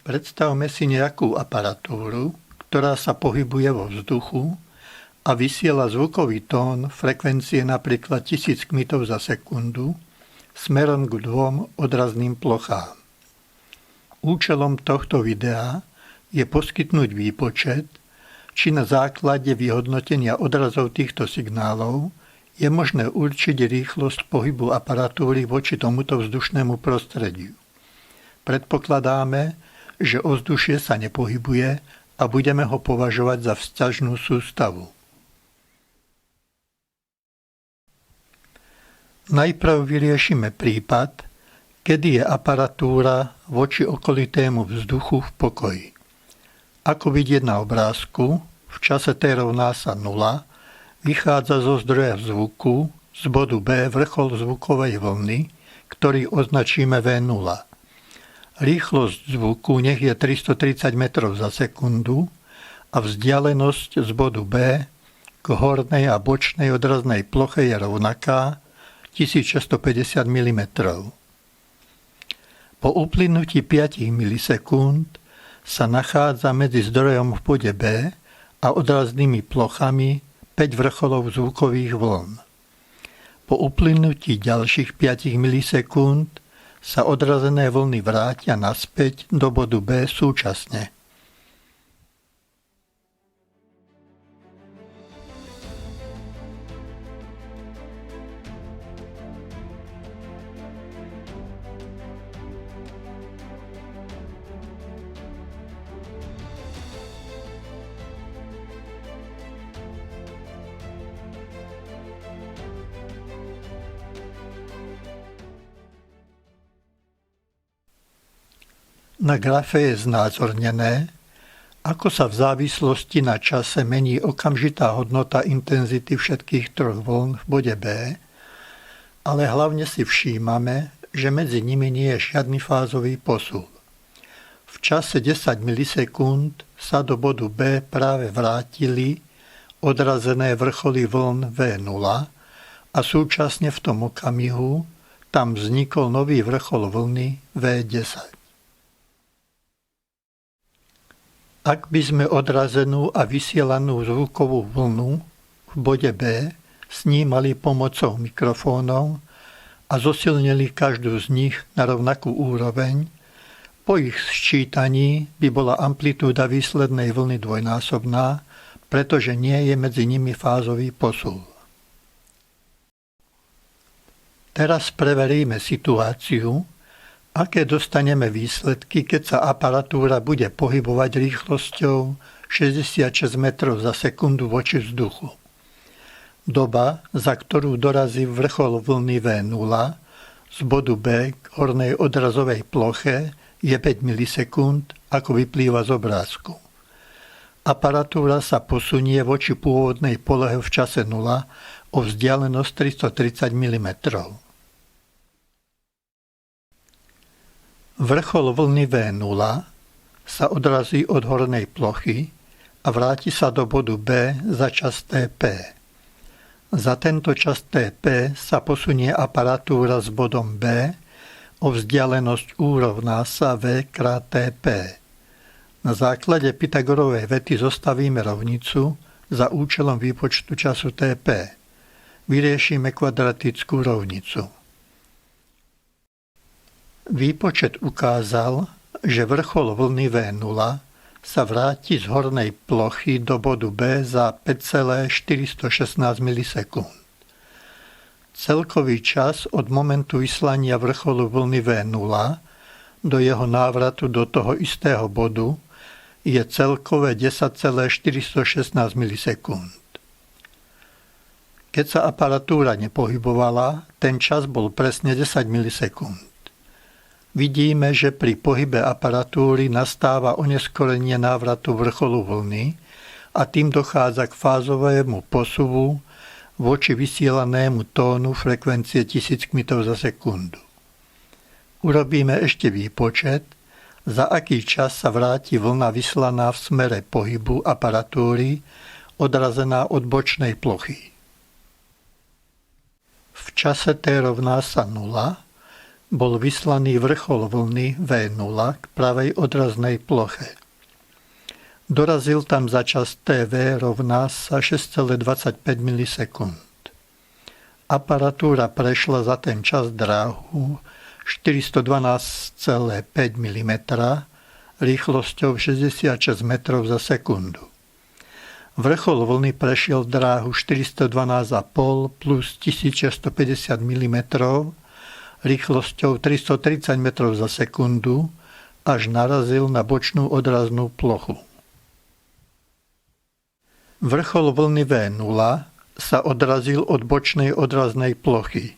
Predstavme si nejakú aparatúru, ktorá sa pohybuje vo vzduchu a vysiela zvukový tón frekvencie napríklad 1000 kmitov za sekundu smerom k dvom odrazným plochám. Účelom tohto videa je poskytnúť výpočet, či na základe vyhodnotenia odrazov týchto signálov je možné určiť rýchlosť pohybu aparatúry voči tomuto vzdušnému prostrediu. Predpokladáme, že ovzdušie sa nepohybuje a budeme ho považovať za vzťažnú sústavu. Najprv vyriešime prípad, kedy je aparatúra voči okolitému vzduchu v pokoji. Ako vidieť na obrázku, v čase t rovná sa 0 vychádza zo zdroja zvuku z bodu B vrchol zvukovej vlny, ktorý označíme V0. Rýchlosť zvuku nech je 330 metrov za sekundu a vzdialenosť z bodu B k hornej a bočnej odraznej ploche je rovnaká 1650 mm. Po uplynutí 5 milisekúnd sa nachádza medzi zdrojom v bode B a odraznými plochami 5 vrcholov zvukových vln. Po uplynutí ďalších 5 milisekúnd sa odrazené vlny vrátia naspäť do bodu B súčasne. Na grafe je znázornené, ako sa v závislosti na čase mení okamžitá hodnota intenzity všetkých troch vln v bode B, ale hlavne si všímame, že medzi nimi nie je žiadny fázový posun. V čase 10 milisekúnd sa do bodu B práve vrátili odrazené vrcholy vln V0 a súčasne v tom okamihu tam vznikol nový vrchol vlny V10. Ak by sme odrazenú a vysielanú zvukovú vlnu v bode B snímali pomocou mikrofónov a zosilnili každú z nich na rovnakú úroveň, po ich sčítaní by bola amplitúda výslednej vlny dvojnásobná, pretože nie je medzi nimi fázový posun. Teraz preveríme situáciu, aké dostaneme výsledky, keď sa aparatúra bude pohybovať rýchlosťou 66 metrov za sekundu voči vzduchu. Doba, za ktorú dorazí vrchol vlny V0 z bodu B k hornej odrazovej ploche, je 5 milisekúnd, ako vyplýva z obrázku. Aparatúra sa posunie voči pôvodnej polohe v čase 0 o vzdialenosť 330 mm. Vrchol vlny V0 sa odrazí od hornej plochy a vráti sa do bodu B za čas Tp. Za tento čas Tp sa posunie aparatúra s bodom B o vzdialenosť U rovná sa V krát Tp. Na základe Pythagorovej vety zostavíme rovnicu za účelom výpočtu času Tp. Vyriešime kvadratickú rovnicu. Výpočet ukázal, že vrchol vlny V0 sa vráti z hornej plochy do bodu B za 5,416 milisekúnd. Celkový čas od momentu vyslania vrcholu vlny V0 do jeho návratu do toho istého bodu je celkové 10,416 milisekúnd. Keď sa aparatúra nepohybovala, ten čas bol presne 10 milisekúnd. Vidíme, že pri pohybe aparatúry nastáva oneskorenie návratu vrcholu vlny a tým dochádza k fázovému posuvu voči vysielanému tónu frekvencie 1000 kmitov za sekundu. Urobíme ešte výpočet, za aký čas sa vráti vlna vyslaná v smere pohybu aparatúry odrazená od bočnej plochy. V čase t rovná sa 0 bol vyslaný vrchol vlny V0 k pravej odraznej ploche. Dorazil tam za čas TV rovná sa 6,25 milisekúnd. Aparatúra prešla za ten čas dráhu 412,5 mm rýchlosťou 66 metrov za sekundu. Vrchol vlny prešiel dráhu 412,5 plus 1650 mm rýchlosťou 330 metrov za sekundu, až narazil na bočnú odraznú plochu. Vrchol vlny V0 sa odrazil od bočnej odraznej plochy.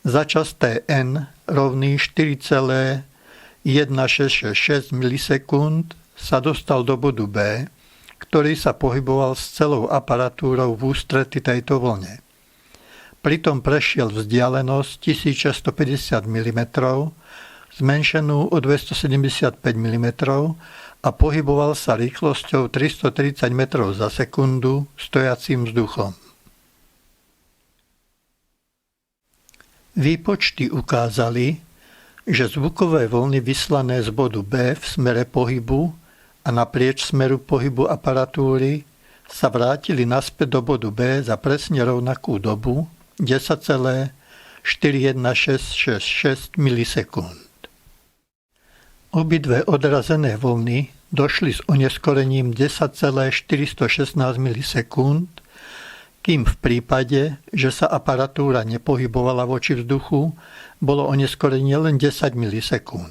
Za čas Tn rovný 4,1666 milisekúnd sa dostal do bodu B, ktorý sa pohyboval s celou aparatúrou v ústrety tejto vlne. Pritom prešiel vzdialenosť 1650 mm, zmenšenú o 275 mm a pohyboval sa rýchlosťou 330 metrov za sekundu stojacím vzduchom. Výpočty ukázali, že zvukové vlny vyslané z bodu B v smere pohybu a naprieč smeru pohybu aparatúry sa vrátili naspäť do bodu B za presne rovnakú dobu 10,41666 milisekúnd. Obidve odrazené vlny došli s oneskorením 10,416 milisekúnd, kým v prípade, že sa aparatúra nepohybovala voči vzduchu, bolo oneskorenie len 10 milisekúnd.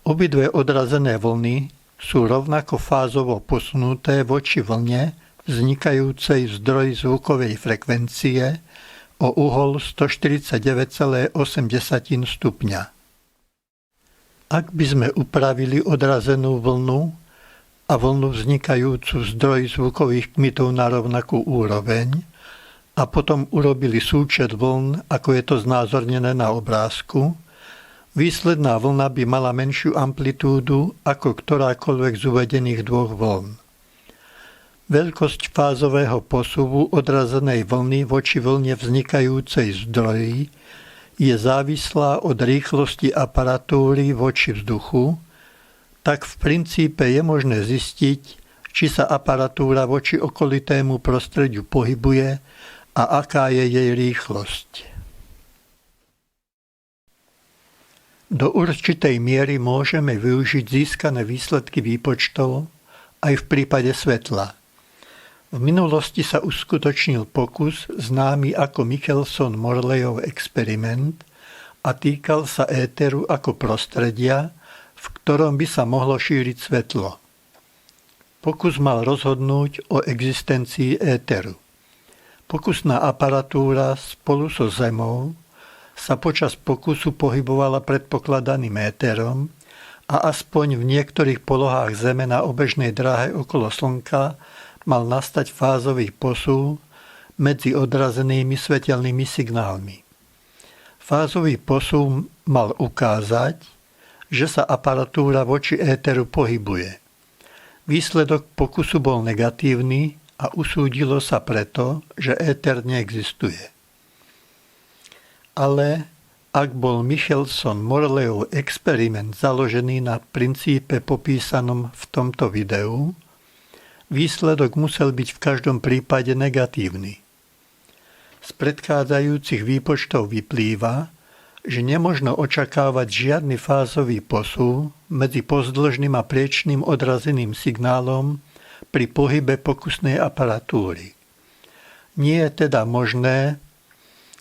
Obidve odrazené vlny sú rovnako fázovo posunuté voči vlne vznikajúcej v zdroji zvukovej frekvencie o uhol 149,8 stupňa. Ak by sme upravili odrazenú vlnu a vlnu vznikajúcu v zdroji zvukových kmitov na rovnakú úroveň a potom urobili súčet vln, ako je to znázornené na obrázku, výsledná vlna by mala menšiu amplitúdu ako ktorákoľvek z uvedených dvoch vln. Veľkosť fázového posuvu odrazenej vlny voči vlne vznikajúcej v zdroji je závislá od rýchlosti aparatúry voči vzduchu, tak v princípe je možné zistiť, či sa aparatúra voči okolitému prostrediu pohybuje a aká je jej rýchlosť. Do určitej miery môžeme využiť získané výsledky výpočtov aj v prípade svetla. V minulosti sa uskutočnil pokus známy ako Michelson-Morleyov experiment a týkal sa éteru ako prostredia, v ktorom by sa mohlo šíriť svetlo. Pokus mal rozhodnúť o existencii éteru. Pokusná aparatúra spolu so Zemou sa počas pokusu pohybovala predpokladaným éterom a aspoň v niektorých polohách Zeme na obežnej dráhe okolo Slnka mal nastať fázový posúv medzi odrazenými svetelnými signálmi. Fázový posúv mal ukázať, že sa aparatúra voči éteru pohybuje. Výsledok pokusu bol negatívny a usúdilo sa preto, že éter neexistuje. Ale ak bol Michelson-Morleyov experiment založený na princípe popísanom v tomto videu, výsledok musel byť v každom prípade negatívny. Z predchádzajúcich výpočtov vyplýva, že nemožno očakávať žiadny fázový posúv medzi pozdĺžným a priečným odrazeným signálom pri pohybe pokusnej aparatúry. Nie je teda možné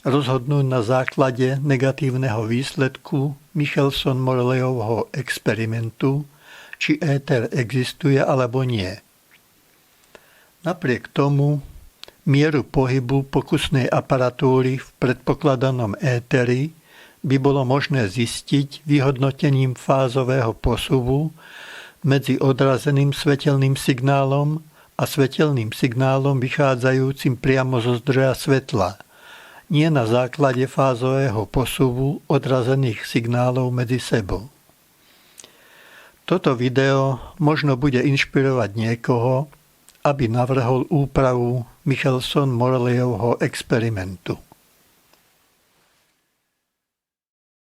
rozhodnúť na základe negatívneho výsledku Michelson-Morleyovho experimentu, či éter existuje alebo nie. Napriek tomu mieru pohybu pokusnej aparatúry v predpokladanom éteri by bolo možné zistiť vyhodnotením fázového posuvu medzi odrazeným svetelným signálom a svetelným signálom vychádzajúcim priamo zo zdroja svetla, nie na základe fázového posuvu odrazených signálov medzi sebou. Toto video možno bude inšpirovať niekoho, aby navrhol úpravu Michelson-Morleyovho experimentu.